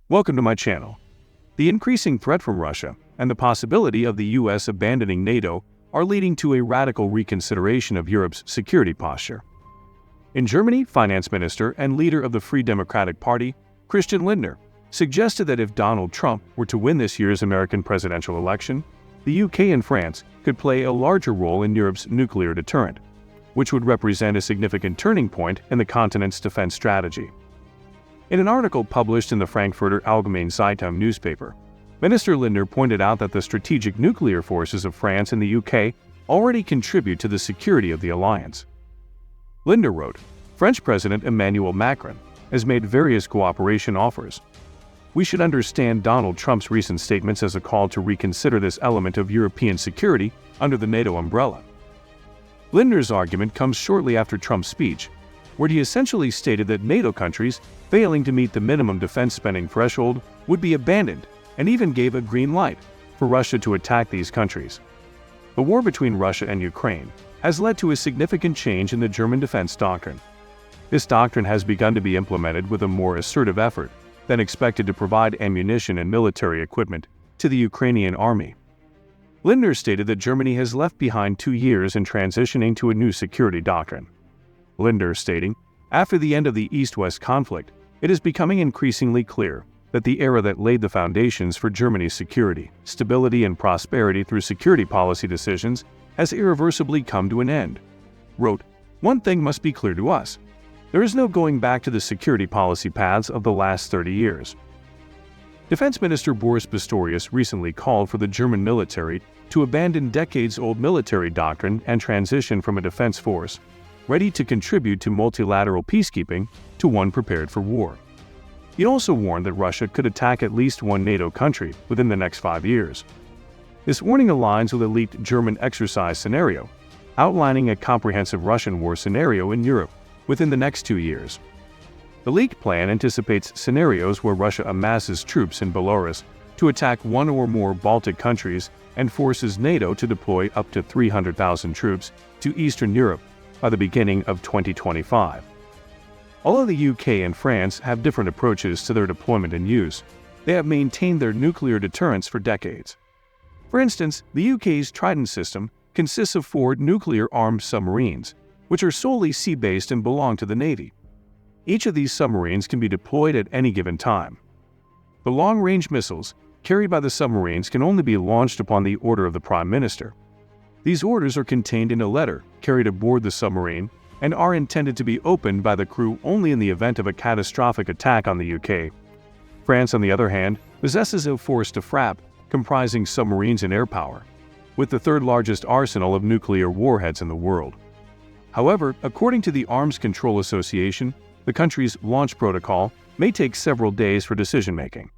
Welcome to my channel. The increasing threat from Russia and the possibility of the US abandoning NATO are leading to a radical reconsideration of Europe's security posture. In Germany, Finance Minister and leader of the Free Democratic Party, Christian Lindner, suggested that if Donald Trump were to win this year's American presidential election, the UK and France could play a larger role in Europe's nuclear deterrent, which would represent a significant turning point in the continent's defense strategy. In an article published in the Frankfurter Allgemeine Zeitung newspaper, Minister Lindner pointed out that the strategic nuclear forces of France and the UK already contribute to the security of the alliance. Lindner wrote, French President Emmanuel Macron has made various cooperation offers. We should understand Donald Trump's recent statements as a call to reconsider this element of European security under the NATO umbrella. Lindner's argument comes shortly after Trump's speech, where he essentially stated that NATO countries failing to meet the minimum defense spending threshold would be abandoned, and even gave a green light for Russia to attack these countries. The war between Russia and Ukraine has led to a significant change in the German defense doctrine. This doctrine has begun to be implemented with a more assertive effort than expected to provide ammunition and military equipment to the Ukrainian army. Lindner stated that Germany has left behind 2 years in transitioning to a new security doctrine. Lindner stating, after the end of the East-West conflict, it is becoming increasingly clear that the era that laid the foundations for Germany's security, stability, and prosperity through security policy decisions has irreversibly come to an end. Wrote, one thing must be clear to us. There is no going back to the security policy paths of the last 30 years. Defense Minister Boris Pistorius recently called for the German military to abandon decades-old military doctrine and transition from a defense force ready to contribute to multilateral peacekeeping to one prepared for war. He also warned that Russia could attack at least one NATO country within the next 5 years. This warning aligns with a leaked German exercise scenario, outlining a comprehensive Russian war scenario in Europe within the next 2 years. The leaked plan anticipates scenarios where Russia amasses troops in Belarus to attack one or more Baltic countries and forces NATO to deploy up to 300,000 troops to Eastern Europe by the beginning of 2025. Although the UK and France have different approaches to their deployment and use, they have maintained their nuclear deterrence for decades. For instance, the UK's Trident system consists of 4 nuclear-armed submarines, which are solely sea-based and belong to the Navy. Each of these submarines can be deployed at any given time. The long-range missiles carried by the submarines can only be launched upon the order of the Prime Minister. These orders are contained in a letter carried aboard the submarine and are intended to be opened by the crew only in the event of a catastrophic attack on the UK. France, on the other hand, possesses a force de frappe comprising submarines and air power, with the 3rd largest arsenal of nuclear warheads in the world. However, according to the Arms Control Association, the country's launch protocol may take several days for decision-making.